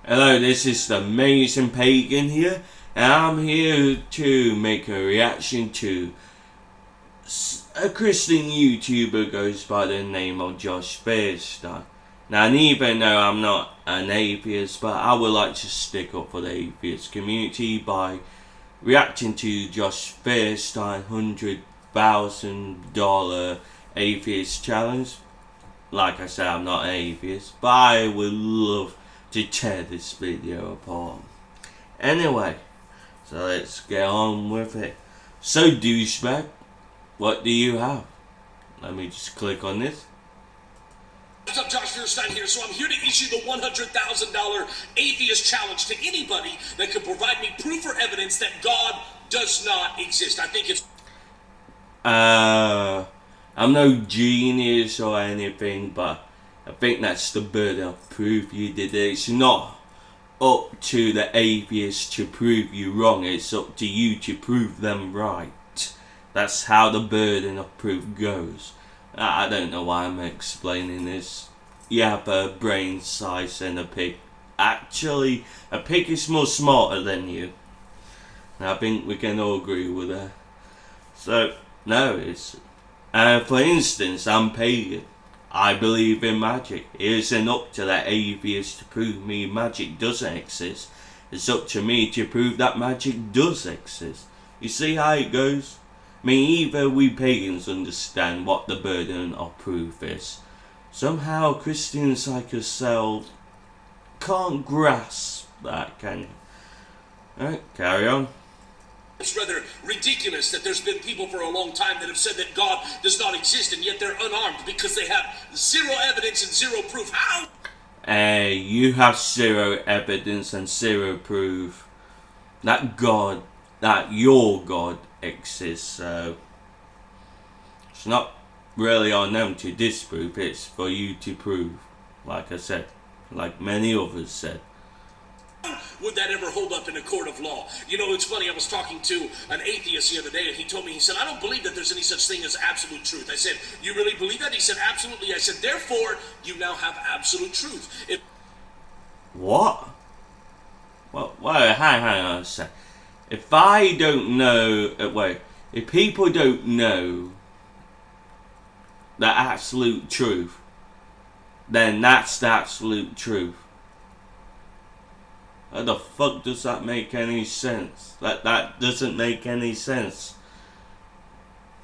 Hello, this is the Amazing Pagan here, and I'm here to make a reaction to a Christian YouTuber goes by the name of Feuerstein. Now, even though I'm not an atheist, but I would like to stick up for the atheist community by reacting to Feuerstein $100,000 atheist challenge. Like I said, I'm not an atheist, but I would love to tear this video apart. Anyway, so let's get on with it. So douchebag, what do you have? Let me just click on this. What's up, Feuerstein here. So I'm here to issue the $100,000 atheist challenge to anybody that could provide me proof or evidence that God does not exist. I think it's I'm no genius or anything, but I think that's the burden of proof you did it. It's not up to the atheists to prove you wrong, it's up to you to prove them right. That's how the burden of proof goes. I don't know why I'm explaining this. You have a brain size and a pig. Actually, a pig is more smarter than you. And I think we can all agree with that. So, no, it's... for instance, I'm pagan. I believe in magic. It isn't up to that atheist to prove me magic doesn't exist. It's up to me to prove that magic does exist. You see how it goes? I mean, either we pagans understand what the burden of proof is. Somehow Christians like yourself can't grasp that, can you? Alright, carry on. It's rather ridiculous that there's been people for a long time that have said that God does not exist, and yet they're unarmed because they have zero evidence and zero proof. How? You have zero evidence and zero proof that God, that your God exists, so it's not really on them to disprove, it's for you to prove, like I said, like many others said. Would that ever hold up in a court of law? You know, it's funny, I was talking to an atheist the other day, and he told me, he said, I don't believe that there's any such thing as absolute truth. I said, you really believe that? He said, absolutely. I said, therefore, you now have absolute truth. What? Well, hang on a sec. If I don't know, if people don't know the absolute truth, then that's the absolute truth. How the fuck does that make any sense? That doesn't make any sense.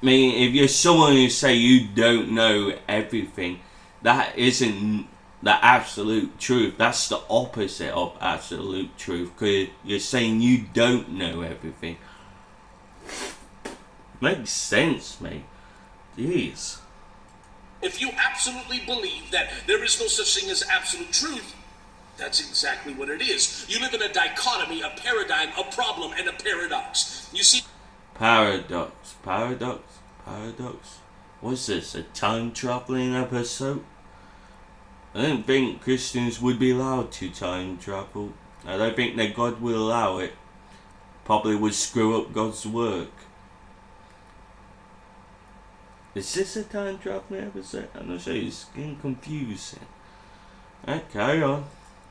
I mean, if you're someone who say you don't know everything, that isn't the absolute truth. That's the opposite of absolute truth, because you're saying you don't know everything. Makes sense, mate. Jeez. If you absolutely believe that there is no such thing as absolute truth, that's exactly what it is. You live in a dichotomy, a paradigm, a problem, and a paradox. You see... Paradox. What's this, a time-traveling episode? I don't think Christians would be allowed to time travel. I don't think that God will allow it. Probably would screw up God's work. Is this a time traveling episode? I'm not sure, it's getting confusing. Alright, carry on.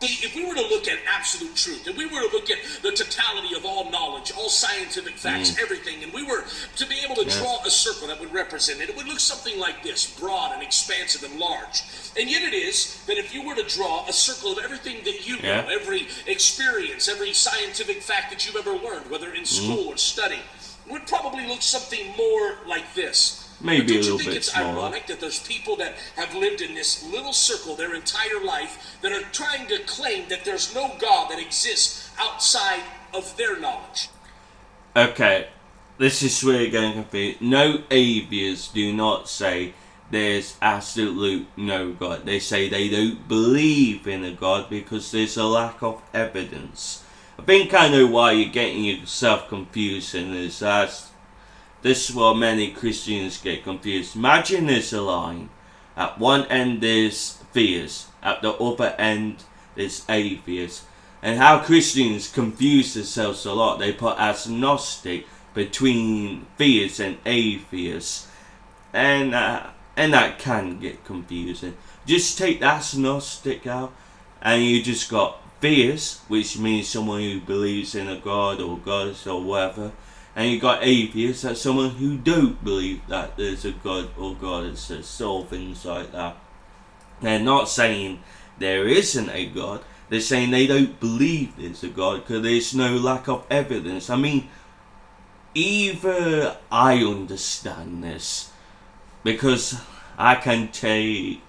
If we were to look at absolute truth, if we were to look at the totality of all knowledge, all scientific facts, everything, and we were to be able to draw a circle that would represent it, it would look something like this, broad and expansive and large. And yet it is that if you were to draw a circle of everything that you know, every experience, every scientific fact that you've ever learned, whether in school or study, it would probably look something more like this. Maybe a little bit smaller. Don't you think it's ironic that there's people that have lived in this little circle their entire life that are trying to claim that there's no God that exists outside of their knowledge? Okay, this is where you're getting confused. No atheists do not say there's absolute no God. They say they don't believe in a God because there's a lack of evidence. I think I know why you're getting yourself confused in this. This is what many Christians get confused. Imagine there's a line. At one end there's theists. At the other end there's atheists. And how Christians confuse themselves a lot. They put agnostic between theists and atheists. And that can get confusing. Just take the agnostic out and you just got theist, which means someone who believes in a god or goddess or whatever, and you got atheist, that's someone who don't believe that there's a god or goddess, or things like that. They're not saying there isn't a god, they're saying they don't believe there's a god because there's no lack of evidence. I mean, either I understand this, because I can take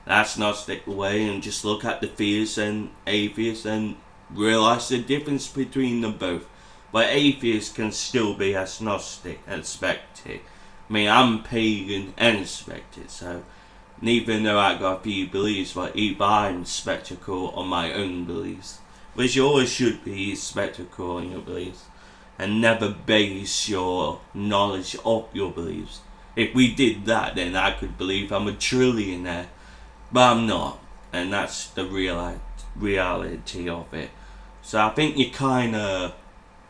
that's Gnostic way and just look at the theists and atheists and realise the difference between them both. But atheists can still be agnostic and spectator. I mean, I'm pagan and spectator, so even though I got a few beliefs, but either I'm spectacle on my own beliefs, which you always should be spectacle on your beliefs, and never base your knowledge off your beliefs. If we did that, then I could believe I'm a trillionaire, but I'm not, and that's the reality of it. So I think you're kind of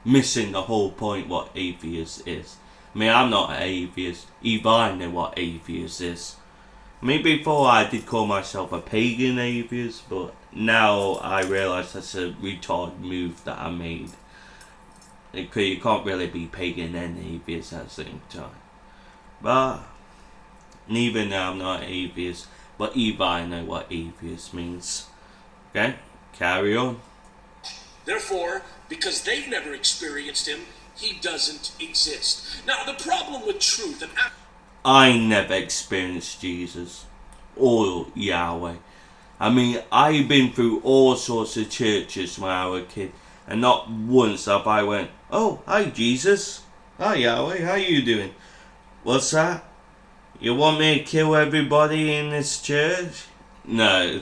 missing the whole point what atheist is. I mean, I'm not an atheist, either I know what atheist is. I mean, before I did call myself a pagan atheist, but now I realise that's a retarded move that I made. Because you can't really be pagan and atheist at the same time. But neither now I'm not an atheist, but either I know what atheist means. Okay, carry on. Therefore, because they've never experienced him, he doesn't exist. Now, the problem with truth and I never experienced Jesus or Yahweh. I mean, I've been through all sorts of churches when I was a kid, and not once have I went, "Oh, hi Jesus, hi Yahweh, how you doing? What's that? You want me to kill everybody in this church?" No.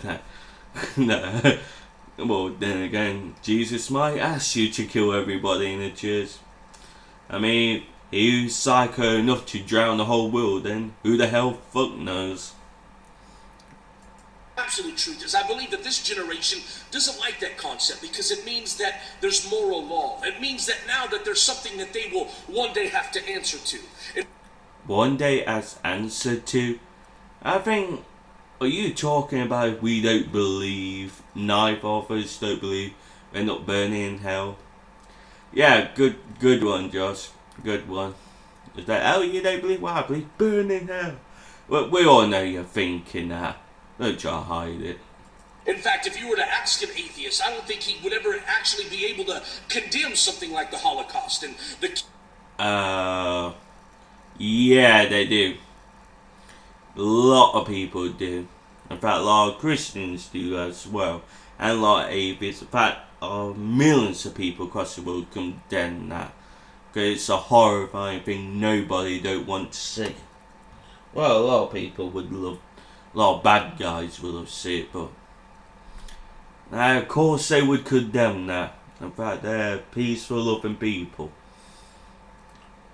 No. Well, then again, Jesus might ask you to kill everybody in the church. I mean, he was psycho enough to drown the whole world, then who the hell fuck knows? absolute truth is I believe that this generation doesn't like that concept because it means that there's moral law. It means that now that there's something that they will one day have to answer to. One day as answer to? I think, are you talking about we don't believe, knife offers don't believe, we're not burning in hell? Yeah, good one, Josh. Good one. Is that, oh, you don't believe what I believe? Burn in hell. Well, we all know you're thinking that. Don't try to hide it. In fact, if you were to ask an atheist, I don't think he would ever actually be able to condemn something like the Holocaust and the... Yeah, they do. A lot of people do. In fact, a lot of Christians do as well. And a lot of atheists. In fact, millions of people across the world condemn that. Because it's a horrifying thing nobody don't want to see. Well, a lot of people would love, a lot of bad guys would love to see it, but of course they would condemn that. In fact, they're peaceful, loving people.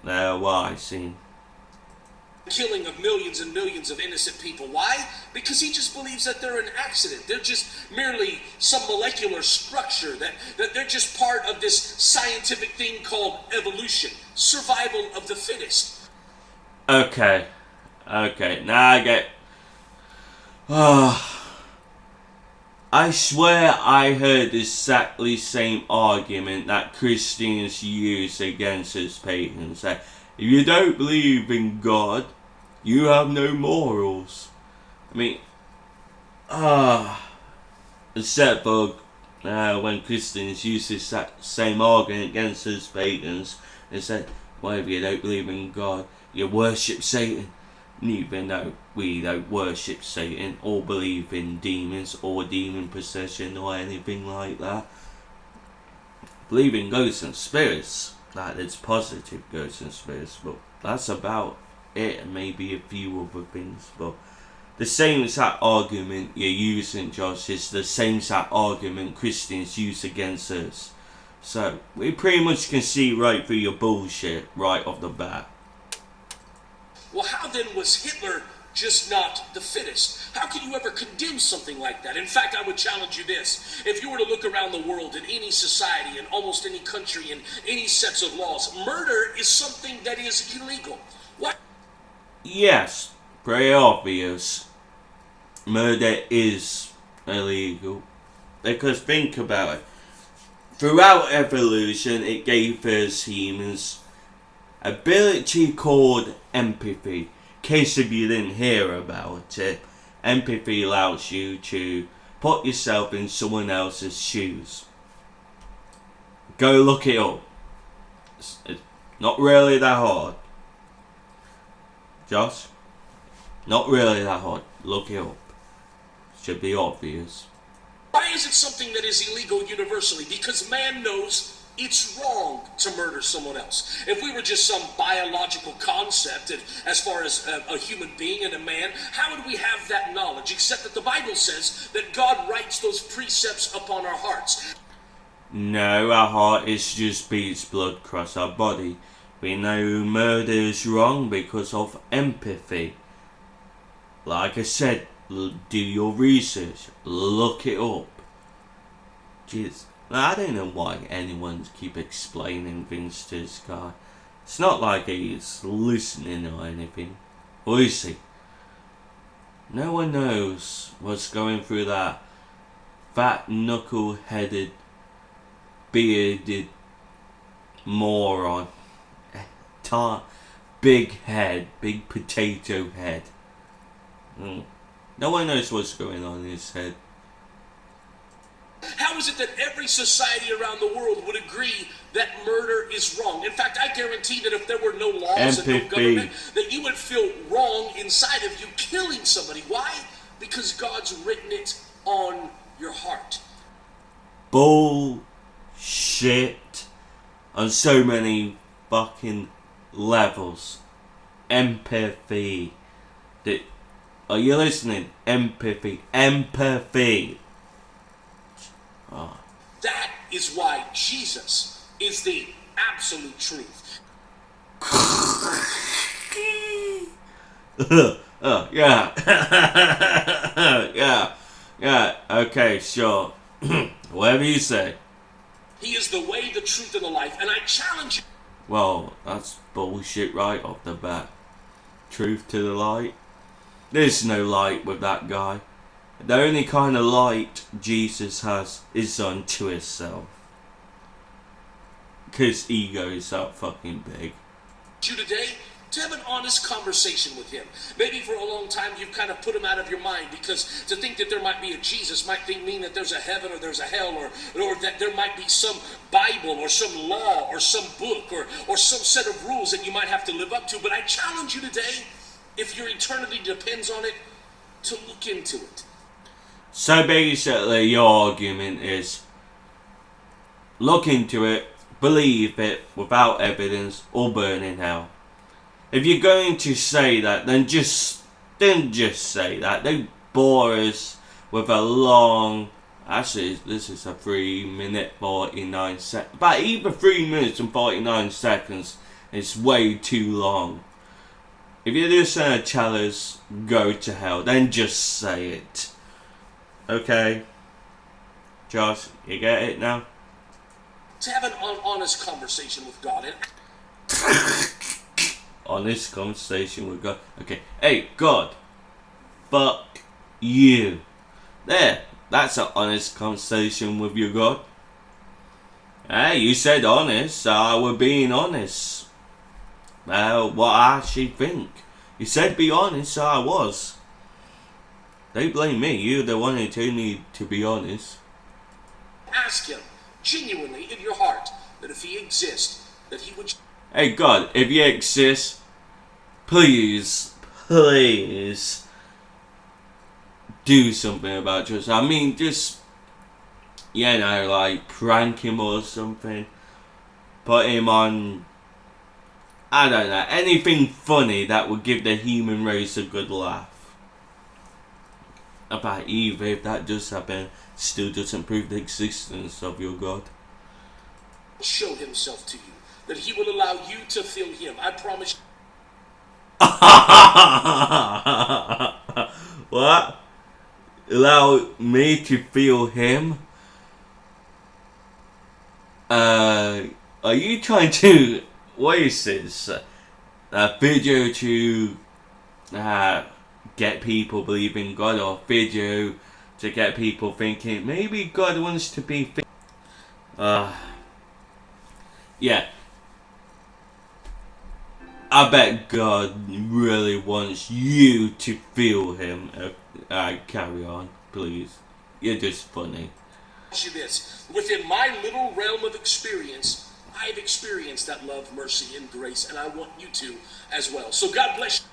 They're what I see. Killing of millions and millions of innocent people. Why? Because he just believes that they're an accident. They're just merely some molecular structure, that they're just part of this scientific thing called evolution. Survival of the fittest. Okay, now I get... I swear I heard exactly same argument that Christians use against us pagans. That if you don't believe in God, you have no morals. I mean, except for when Christians use this same argument against us pagans, they say, well, if you don't believe in God, you worship Satan. Even though we don't worship Satan or believe in demons or demon possession or anything like that. Believe in ghosts and spirits, like there's positive ghosts and spirits, but that's about it, and maybe a few other things. But the same exact argument you're using, Josh, is the same exact argument Christians use against us. So we pretty much can see right through your bullshit right off the bat. Well, how then was Hitler just not the fittest? How can you ever condemn something like that? In fact, I would challenge you this. If you were to look around the world in any society, in almost any country, in any sets of laws, murder is something that is illegal. What? Yes, pretty obvious. Murder is illegal. Because think about it. Throughout evolution, it gave us humans ability called empathy. In case if you didn't hear about it, empathy allows you to put yourself in someone else's shoes. Go look it up. It's not really that hard. Josh? Not really that hard. Look it up. Should be obvious. Why is it something that is illegal universally? Because man knows it's wrong to murder someone else. If we were just some biological concept, and as far as a human being and a man, how would we have that knowledge? Except that the Bible says that God writes those precepts upon our hearts. No, our heart is just beats blood across our body. We know murder is wrong because of empathy. Like I said, do your research. Look it up. Jeez. I don't know why anyone keep explaining things to this guy. It's not like he's listening or anything. Or is he? No one knows what's going through that fat, knuckle-headed, bearded moron. Big head, big potato head. No one knows what's going on in his head. How is it that every society around the world would agree that murder is wrong? In fact, I guarantee that if there were no laws and no government, that you would feel wrong inside of you killing somebody. Why? Because God's written it on your heart. Bullshit on so many fucking levels. Empathy. Are you listening? Empathy. Empathy. Oh. That is why Jesus is the absolute truth. Yeah. Yeah. Okay, sure. Whatever you say. He is the way, the truth, and the life, and I challenge you. Well, that's bullshit right off the bat. Truth to the light. There's no light with that guy. The only kind of light Jesus has is unto himself. Because ego is that fucking big. You today to have an honest conversation with him. Maybe for a long time you've kind of put him out of your mind, because to think that there might be a Jesus might mean that there's a heaven or there's a hell, or that there might be some Bible or some law or some book or some set of rules that you might have to live up to. But I challenge you today, if your eternity depends on it, to look into it. So basically your argument is look into it, believe it without evidence, or burn in hell. If you're going to say that, then just say that. Don't bore us with a long... Actually, this is a 3-minute 49 seconds. But even 3 minutes and 49 seconds is way too long. If you're just going to tell us go to hell, then just say it. Okay? Josh, you get it now? To have an honest conversation with God. Honest conversation with God. Okay. Hey, God. Fuck you. There. That's an honest conversation with your God. Hey, you said honest, so I was being honest. What I actually think. You said be honest, so I was. Don't blame me. You're the one who told me to be honest. Ask him, genuinely, in your heart, that if he exists, that he would... Hey God, if you exist, please do something about yours. I mean, just, like prank him or something. Put him on, I don't know, anything funny that would give the human race a good laugh. About either, if that does happen, still doesn't prove the existence of your God. Show himself to you. That he will allow you to feel him. I promise you. What? Allow me to feel him? Are you trying to... What is this? A video to get people believe in God, or video to get people thinking maybe God wants to be yeah. I bet God really wants you to feel him. Carry on, please. You're just funny. You this. Within my little realm of experience, I've experienced that love, mercy, and grace, and I want you to as well. So God bless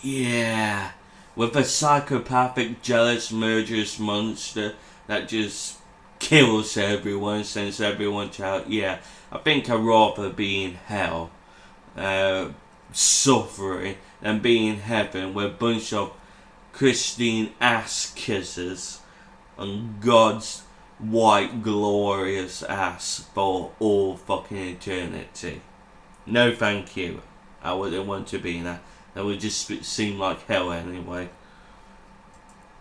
you. Yeah. With a psychopathic, jealous, murderous monster that just kills everyone, sends everyone to hell. Yeah, I think I'd rather be in hell, suffering, than be in heaven with a bunch of Christine ass kissers on God's white glorious ass for all fucking eternity. No thank you. I wouldn't want to be in that. That would just seem like hell anyway.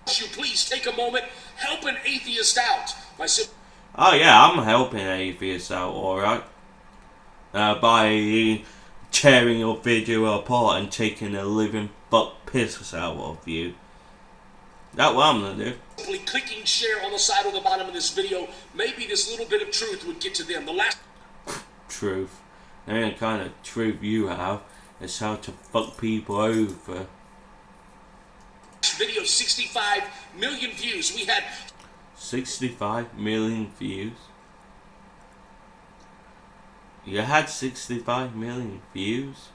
You please take a moment, help an atheist out. Oh yeah, I'm helping atheists out, alright. By tearing your video apart and taking a living fuck piss out of you. That's what I'm gonna do. Simply clicking share on the side or the bottom of this video, maybe this little bit of truth would get to them. The last truth. The only kind of truth you have is how to fuck people over. Video, 65 million views. We had 65 million views. You had 65 million views.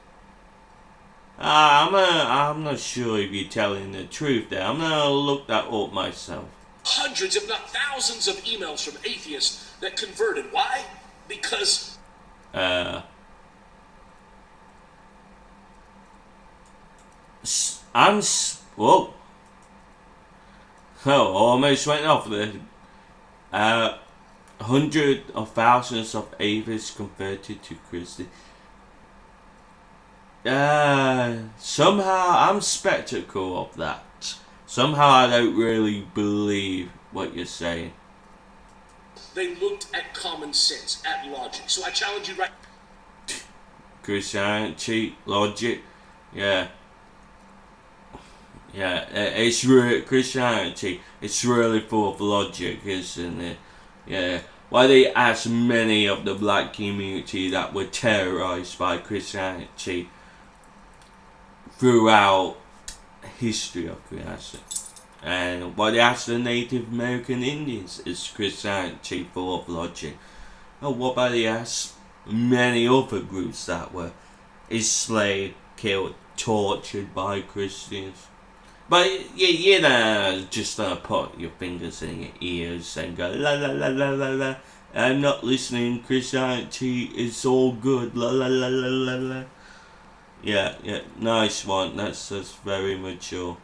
I'm not sure if you're telling the truth there. I'm gonna look that up myself. Hundreds, if not thousands, of emails from atheists that converted. Why? Because whoa. Oh, almost went off there. Hundreds of thousands of atheists converted to Christianity. Somehow I'm skeptical of that. Somehow I don't really believe what you're saying. They looked at common sense, at logic. So I challenge you right. Christianity, logic, yeah. Yeah, it's really Christianity. It's really full of logic, isn't it? Yeah. Why they ask many of the black community that were terrorized by Christianity throughout history of Christianity, and why they ask the Native American Indians, is Christianity full of logic? And what about they ask many other groups that were enslaved, killed, tortured by Christians? But you know, just put your fingers in your ears and go la la la la la la. I'm not listening. Christianity is all good. La la la la la la. Yeah, nice one. That's very mature.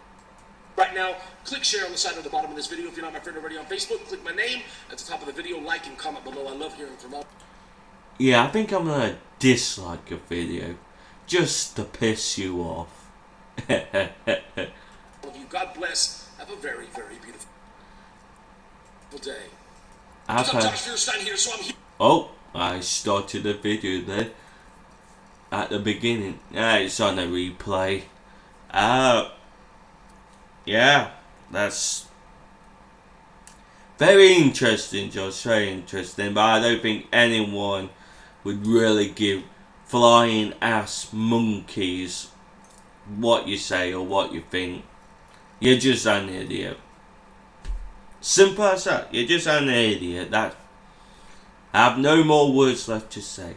Right now, click share on the side or the bottom of this video. If you're not my friend already on Facebook, click my name at the top of the video. Like and comment below. I love hearing from all. Yeah, I think I'm gonna dislike a video just to piss you off. God bless. Have a very, very beautiful day. I'm feuerstein here, so I'm here. Oh, I started the video there at the beginning. Yeah, it's on a replay. Yeah, that's very interesting, Josh. Very interesting. But I don't think anyone would really give flying ass monkeys what you say or what you think. You're just an idiot. Simple as that. You're just an idiot. That. I have no more words left to say.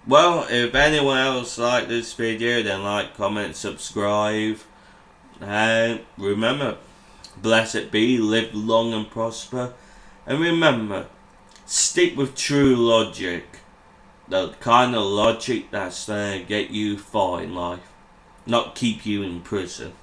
Well, if anyone else liked this video, then like, comment, subscribe. And remember, blessed be, live long and prosper. And remember, stick with true logic. The kind of logic that's going to get you far in life. Not keep you in prison.